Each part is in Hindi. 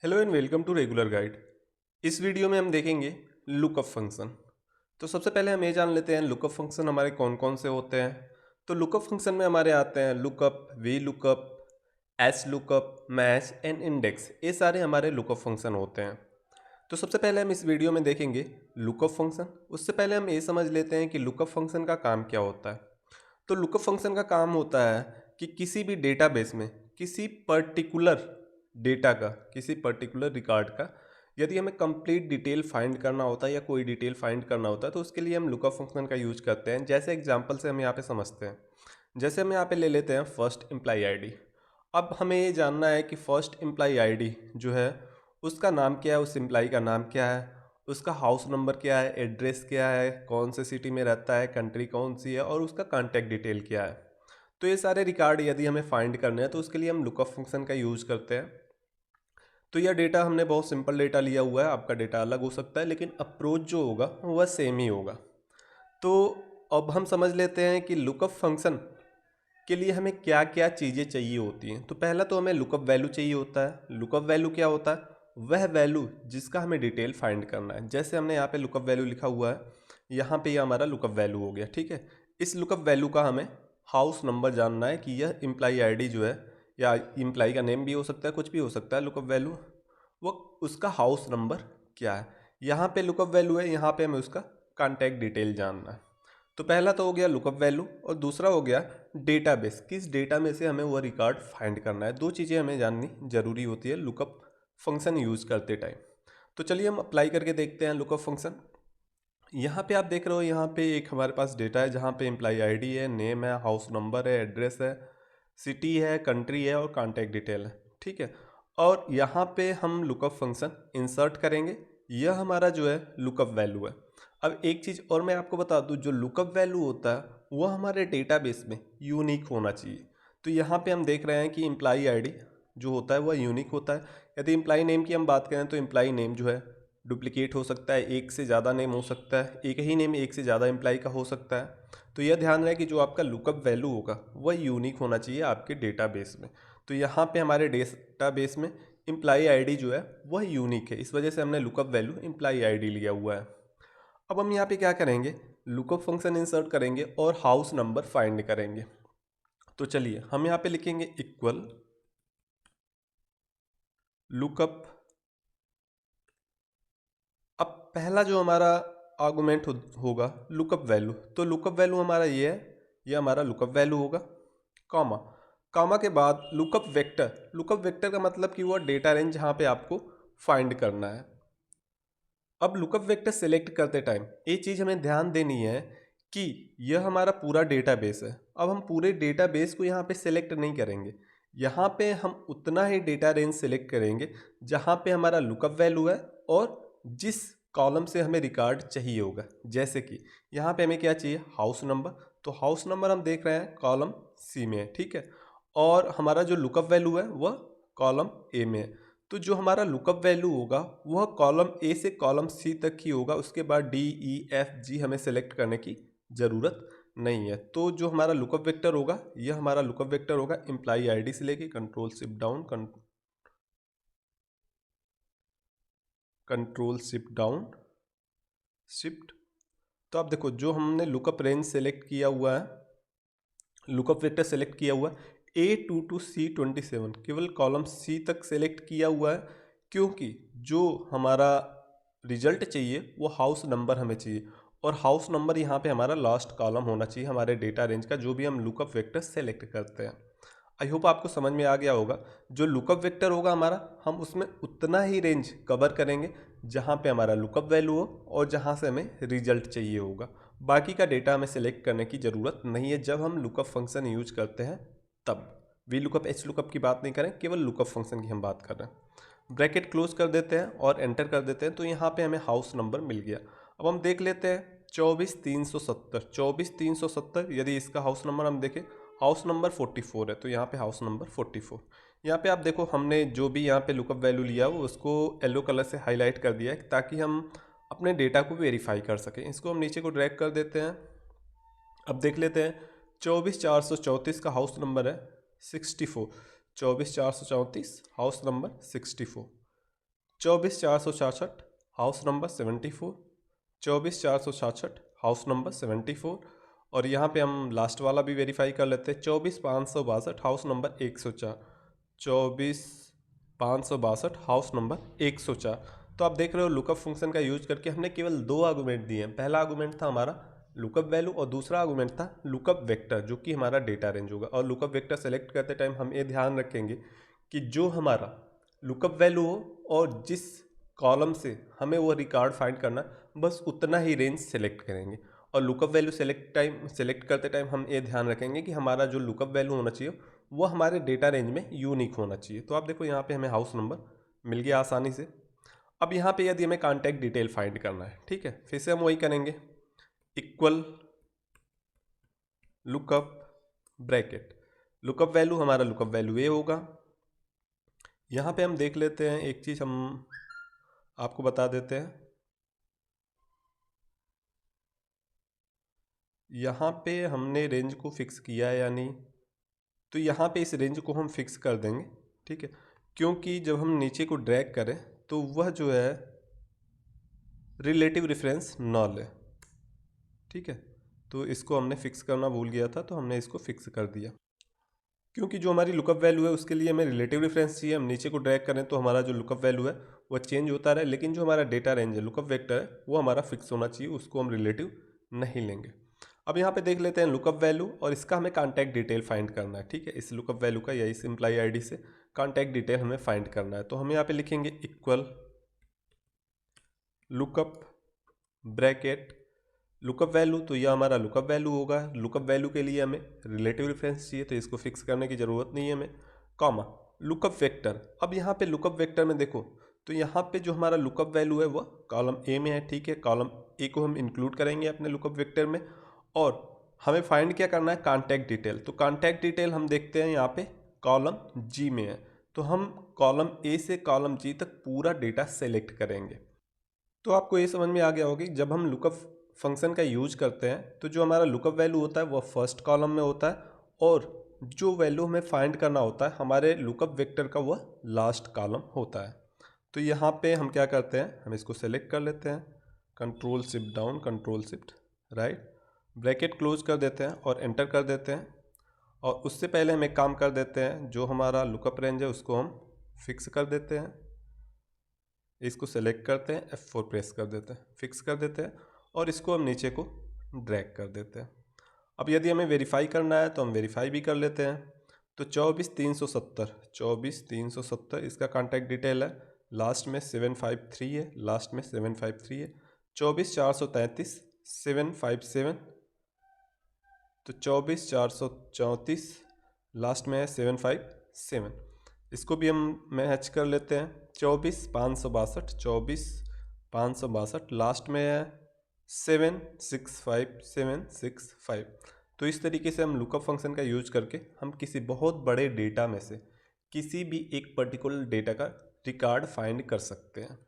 Hello and welcome to regular guide. इस वीडियो में हम देखेंगे लुकअप फंक्शन। तो सबसे पहले हम ये जान लेते हैं लुकअप फंक्शन हमारे कौन कौन से होते हैं। तो लुकअप फंक्शन में हमारे आते हैं lookup, V lookup, S lookup, match and index. ये सारे हमारे लुकअप फंक्शन होते हैं। तो सबसे पहले हम इस वीडियो में देखेंगे लुकअप फंक्शन। उससे पहले हम ये समझ लेते हैं कि लुकअप फंक्शन का काम क्या होता है। तो लुकअप फंक्शन का काम होता है कि किसी भी डेटाबेस में किसी पर्टिकुलर डेटा का, किसी पर्टिकुलर रिकॉर्ड का यदि हमें कंप्लीट डिटेल फाइंड करना होता है या कोई डिटेल फाइंड करना होता है तो उसके लिए हम लुकअप फंक्शन का यूज करते हैं। जैसे एग्जांपल से हम यहाँ पे समझते हैं। जैसे हम यहाँ पे ले लेते हैं फर्स्ट एम्प्लॉय आईडी। अब हमें ये जानना है कि फर्स्ट एम्प्लॉय आईडी जो है उसका नाम क्या है, उस एम्प्लॉय का नाम क्या है, उसका हाउस नंबर क्या है, एड्रेस क्या है, कौन से सिटी में रहता है, कंट्री कौन सी है और उसका कॉन्टैक्ट डिटेल क्या है। तो ये सारे रिकॉर्ड यदि हमें फाइंड करने हैं तो उसके लिए हम लुकअप फंक्शन का यूज़ करते हैं। तो यह डेटा हमने बहुत सिंपल डेटा लिया हुआ है, आपका डेटा अलग हो सकता है लेकिन अप्रोच जो होगा वह सेम ही होगा। तो अब हम समझ लेते हैं कि लुकअप फंक्शन के लिए हमें क्या क्या चीज़ें चाहिए होती हैं। तो पहला तो हमें लुकअप वैल्यू चाहिए होता है। लुकअप वैल्यू क्या होता है? वह वैल्यू जिसका हमें डिटेल फाइंड करना है। जैसे हमने यहाँ पे लुकअप वैल्यू लिखा हुआ है, यहाँ पे यह हमारा लुकअप वैल्यू हो गया। ठीक है, इस लुकअप वैल्यू का हमें हाउस नंबर जानना है कि यह इम्प्लाई आईडी जो है या इम्प्लाई का नेम भी हो सकता है, कुछ भी हो सकता है। लुकअप वैल्यू वो उसका हाउस नंबर क्या है। यहाँ पे लुकअप वैल्यू है, यहाँ पे हमें उसका कॉन्टैक्ट डिटेल जानना है। तो पहला तो हो गया लुकअप वैल्यू और दूसरा हो गया डेटाबेस, किस डेटा में से हमें वो रिकॉर्ड फाइंड करना है। दो चीज़ें हमें जाननी जरूरी होती है लुकअप फंक्शन यूज़ करते टाइम। तो चलिए हम अप्लाई करके देखते हैं लुकअप फंक्शन। यहाँ पे आप देख रहे हो, यहाँ पे एक हमारे पास डेटा है जहाँ पे एम्प्लॉय आईडी है, नेम है, हाउस नंबर है, एड्रेस है, सिटी है, कंट्री है और कॉन्टैक्ट डिटेल है। ठीक है, और यहाँ पे हम लुकअप फंक्शन इंसर्ट करेंगे। यह हमारा जो है लुकअप वैल्यू है। अब एक चीज़ और मैं आपको बता दूँ, जो लुकअप वैल्यू होता है वह हमारे डेटाबेस में यूनिक होना चाहिए। तो यहाँ पे हम देख रहे हैं कि एम्प्लॉय आईडी जो होता है वह यूनिक होता है। यदि एम्प्लॉय नेम की हम बात करें तो एम्प्लॉय नेम जो है डुप्लीकेट हो सकता है, एक से ज़्यादा नेम हो सकता है, एक ही नेम एक से ज़्यादा एम्प्लॉय का हो सकता है। तो यह ध्यान रहे कि जो आपका लुकअप वैल्यू होगा वह यूनिक होना चाहिए आपके डेटाबेस में। तो यहाँ पे हमारे डेटाबेस में एम्प्लॉय आईडी जो है वह यूनिक है, इस वजह से हमने लुकअप वैल्यू एम्प्लॉय आईडी लिया हुआ है। अब हम यहाँ पे क्या करेंगे, लुकअप फंक्शन इंसर्ट करेंगे और हाउस नंबर फाइंड करेंगे। तो चलिए हम यहाँ पे लिखेंगे इक्वल लुकअप। अब पहला जो हमारा आर्गुमेंट होगा लुकअप वैल्यू, तो लुकअप वैल्यू हमारा ये है, ये हमारा लुकअप वैल्यू होगा, कॉमा, कॉमा के बाद लुकअप वेक्टर। लुकअप वेक्टर का मतलब कि वो डेटा रेंज जहाँ पे आपको फाइंड करना है। अब लुकअप वेक्टर सेलेक्ट करते टाइम ये चीज़ हमें ध्यान देनी है कि यह हमारा पूरा डेटाबेस है। अब हम पूरे डेटाबेस को यहाँ पे सेलेक्ट नहीं करेंगे, यहाँ पे हम उतना ही डेटा रेंज सेलेक्ट करेंगे जहाँ पे हमारा लुकअप वैल्यू है और जिस कॉलम से हमें रिकॉर्ड चाहिए होगा। जैसे कि यहाँ पे हमें क्या चाहिए, हाउस नंबर। तो हाउस नंबर हम देख रहे हैं कॉलम सी में है। ठीक है, और हमारा जो लुकअप वैल्यू है वह कॉलम ए में है। तो जो हमारा लुकअप वैल्यू होगा वह कॉलम ए से कॉलम सी तक ही होगा, उसके बाद डी ई एफ जी हमें सेलेक्ट करने की ज़रूरत नहीं है। तो जो हमारा लुकअप वेक्टर होगा यह हमारा लुकअप वेक्टर होगा एम्प्लॉय आईडी से लेके control shift down, control shift down, shift. तो आप देखो जो हमने लुकअप रेंज सेलेक्ट किया हुआ है, लुकअप वेक्टर सेलेक्ट किया हुआ है A2 to C27, केवल कॉलम सी तक सेलेक्ट किया हुआ है क्योंकि जो हमारा रिजल्ट चाहिए वो हाउस नंबर हमें चाहिए और हाउस नंबर यहाँ पे हमारा लास्ट कॉलम होना चाहिए हमारे डेटा रेंज का, जो भी हम लुकअप वेक्टर सेलेक्ट करते हैं। आई होप आपको समझ में आ गया होगा। जो लुकअप वेक्टर होगा हमारा, हम उसमें उतना ही रेंज कवर करेंगे जहाँ पे हमारा लुकअप वैल्यू हो और जहाँ से हमें रिजल्ट चाहिए होगा। बाकी का डेटा हमें सेलेक्ट करने की ज़रूरत नहीं है जब हम लुकअप फंक्शन यूज करते हैं तब। वी लुकअप एच लुकअप की बात नहीं करें, केवल लुकअप फंक्शन की हम बात कर रहे हैं। ब्रैकेट क्लोज कर देते हैं और एंटर कर देते हैं, तो यहाँ पे हमें हाउस नंबर मिल गया। अब हम देख लेते हैं 24,370, 24,370 यदि इसका हाउस नंबर हम देखें, हाउस नंबर 44 है, तो यहाँ पे हाउस नंबर 44। यहाँ पे आप देखो हमने जो भी यहाँ पे लुकअप वैल्यू लिया वो उसको येलो कलर से हाईलाइट कर दिया है ताकि हम अपने डेटा को वेरीफाई कर सकें। इसको हम नीचे को ड्रैग कर देते हैं। अब देख लेते हैं 24,434 का हाउस नंबर है 64, 24,434 house number 64। 24,466 house number 74, 24,466 house number 74। और यहाँ पे हम लास्ट वाला भी वेरीफाई कर लेते हैं, 24,562 हाउस नंबर 104, 24,562 हाउस नंबर 104। तो आप देख रहे हो लुकअप फंक्शन का यूज करके हमने केवल दो आर्गूमेंट दिए हैं। पहला आर्गूमेंट था हमारा लुकअप वैल्यू और दूसरा आर्गूमेंट था लुकअप वेक्टर, जो कि हमारा डेटा रेंज होगा। और लुकअप वेक्टर सेलेक्ट करते टाइम हम ये ध्यान रखेंगे कि जो हमारा लुकअप वैल्यू हो और जिस कॉलम से हमें वो रिकॉर्ड फाइंड करना, बस उतना ही रेंज सेलेक्ट करेंगे। और लुकअप वैल्यू सेलेक्ट करते टाइम हम ये ध्यान रखेंगे कि हमारा जो लुकअप वैल्यू होना चाहिए वो हमारे डेटा रेंज में यूनिक होना चाहिए। तो आप देखो यहाँ पे हमें हाउस नंबर मिल गया आसानी से। अब यहाँ पे यदि हमें कॉन्टैक्ट डिटेल फाइंड करना है, ठीक है, फिर से हम वही करेंगे, equal lookup bracket, lookup value हमारा लुकअप वैल्यू ये होगा। यहाँ पे हम देख लेते हैं, एक चीज़ हम आपको बता देते हैं, यहाँ पे हमने रेंज को फिक्स किया है या नहीं। तो यहाँ पे इस रेंज को हम फिक्स कर देंगे, ठीक है, क्योंकि जब हम नीचे को ड्रैग करें तो वह जो है रिलेटिव रेफरेंस नॉल है, ठीक है। तो इसको हमने फिक्स करना भूल गया था, तो हमने इसको फिक्स कर दिया, क्योंकि जो हमारी लुकअप वैल्यू है उसके लिए हमें रिलेटिव रेफरेंस चाहिए। हम नीचे को ड्रैग करें तो हमारा जो लुकअप वैल्यू है वो चेंज होता रहे, लेकिन जो हमारा डेटा रेंज है लुकअप वेक्टर है वो हमारा फिक्स होना चाहिए, उसको हम रिलेटिव नहीं लेंगे। अब यहाँ पे देख लेते हैं लुकअप वैल्यू, और इसका हमें कॉन्टैक्ट डिटेल फाइंड करना है, ठीक है। इस लुकअप वैल्यू का या इस एम्प्लॉय आईडी से कॉन्टैक्ट डिटेल हमें फाइंड करना है। तो हम यहाँ पे लिखेंगे equal lookup bracket lookup value, तो यह हमारा लुकअप वैल्यू होगा। लुकअप वैल्यू के लिए हमें रिलेटिव रेफरेंस चाहिए, तो इसको फिक्स करने की ज़रूरत नहीं है हमें, कॉमा लुकअप वेक्टर। अब यहाँ पे लुकअप वेक्टर में देखो, तो यहाँ पे जो हमारा लुकअप वैल्यू है वह कॉलम ए में है, ठीक है। कॉलम ए को हम इंक्लूड करेंगे अपने लुकअप वेक्टर में, और हमें फाइंड क्या करना है, कॉन्टैक्ट डिटेल। तो कॉन्टैक्ट डिटेल हम देखते हैं यहाँ पे कॉलम जी में है, तो हम कॉलम ए से कॉलम जी तक पूरा डेटा सेलेक्ट करेंगे। तो आपको ये समझ में आ गया होगा कि जब हम लुकअप फंक्शन का यूज करते हैं तो जो हमारा लुकअप वैल्यू होता है वह फर्स्ट कॉलम में होता है, और जो वैल्यू हमें फाइंड करना होता है हमारे लुकअप वेक्टर का वह लास्ट कॉलम होता है। तो यहाँ पे हम क्या करते हैं, हम इसको सेलेक्ट कर लेते हैं, control shift down, control shift right, bracket close कर देते हैं और एंटर कर देते हैं। और उससे पहले हम एक काम कर देते हैं, जो हमारा लुकअप रेंज है उसको हम फिक्स कर देते हैं। इसको सेलेक्ट करते हैं, F4 प्रेस कर देते हैं, फिक्स कर देते हैं, और इसको हम नीचे को ड्रैग कर देते हैं। अब यदि हमें वेरीफाई करना है तो हम वेरीफाई भी कर लेते हैं। तो 24,370 इसका कॉन्टैक्ट डिटेल है, लास्ट में 753 है, लास्ट में 753 है। 24,433 757, तो 24,434 लास्ट में है 757, इसको भी हम मैच कर लेते हैं। 24,562 लास्ट में है 765। तो इस तरीके से हम लुकअप फंक्शन का यूज करके हम किसी बहुत बड़े डेटा में से किसी भी एक पर्टिकुलर डेटा का रिकॉर्ड फाइंड कर सकते हैं।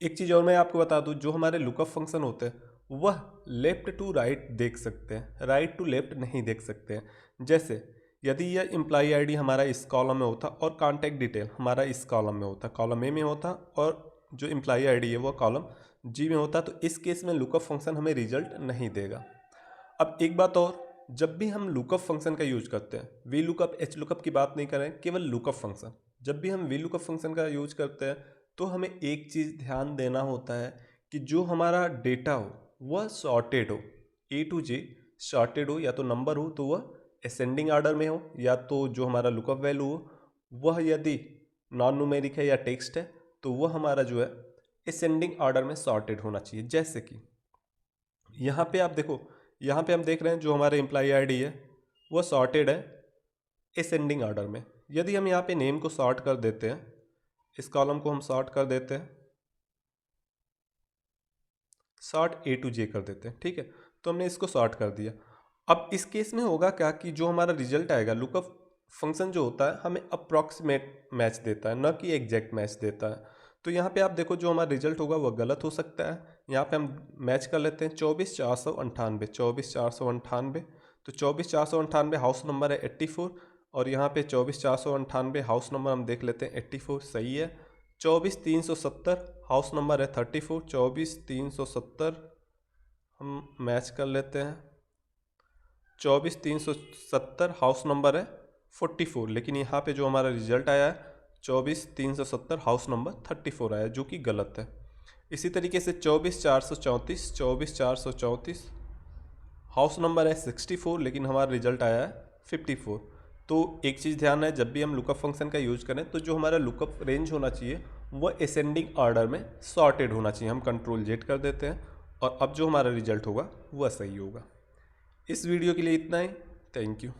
एक चीज़ और मैं आपको बता दूं, जो हमारे लुकअप फंक्शन होते हैं वह लेफ्ट टू राइट देख सकते हैं, राइट टू लेफ्ट नहीं देख सकते हैं। जैसे यदि यह एम्प्लॉय आईडी हमारा इस कॉलम में होता और कॉन्टैक्ट डिटेल हमारा इस कॉलम में होता, कॉलम ए में होता, और जो एम्प्लॉय आईडी है वो कॉलम जी में होता, तो इस केस में लुकअप फंक्शन हमें रिजल्ट नहीं देगा। अब एक बात और, जब भी हम लुकअप फंक्शन का यूज करते हैं, वी लुकअप एच लुकअप की बात नहीं करें, केवल लुकअप फंक्शन, जब भी हम वी लुकअप फंक्शन का यूज करते हैं तो हमें एक चीज़ ध्यान देना होता है कि जो हमारा डेटा हो वह सॉर्टेड हो, ए टू जे सॉर्टेड हो, या तो नंबर हो तो वह असेंडिंग ऑर्डर में हो, या तो जो हमारा लुकअप वैल्यू हो वह यदि नॉन न्यूमेरिक है या टेक्स्ट है तो वह हमारा जो है असेंडिंग ऑर्डर में सॉर्टेड होना चाहिए। जैसे कि यहाँ पे आप देखो, यहाँ पे हम देख रहे हैं जो हमारे एम्प्लॉय आईडी है वह सॉर्टेड है असेंडिंग ऑर्डर में। यदि हम यहाँ पे नेम को सॉर्ट कर देते हैं, इस कॉलम को हम सॉर्ट कर देते हैं, सॉर्ट ए टू जे कर देते हैं, ठीक है। तो हमने इसको सॉर्ट कर दिया। अब इस केस में होगा क्या कि जो हमारा रिजल्ट आएगा, लुकअप फंक्शन जो होता है हमें अप्रॉक्सीमेट मैच देता है, न कि एग्जैक्ट मैच देता है। तो यहाँ पे आप देखो जो हमारा रिजल्ट होगा वह गलत हो सकता है। यहाँ पे हम मैच कर लेते हैं 24,498, 24,498, तो 24,498 हाउस नंबर है 84, और यहाँ पे 24,498 हाउस नंबर हम देख लेते हैं 84 सही है। 24,370 हाउस नंबर है 34, 24,370 हम मैच कर लेते हैं। 24,370 हाउस नंबर है 44, लेकिन यहाँ पे जो हमारा रिजल्ट आया है 24,370 हाउस नंबर 34 आया, जो कि गलत है। इसी तरीके से 24,434, 24,434 हाउस नंबर है 64, लेकिन हमारा रिजल्ट आया है 54। तो एक चीज़ ध्यान है, जब भी हम लुकअप फंक्शन का यूज करें तो जो हमारा लुकअप रेंज होना चाहिए वह असेंडिंग ऑर्डर में सॉर्टेड होना चाहिए। हम कंट्रोल जेड कर देते हैं और अब जो हमारा रिजल्ट होगा वह सही होगा। इस वीडियो के लिए इतना ही। Thank you.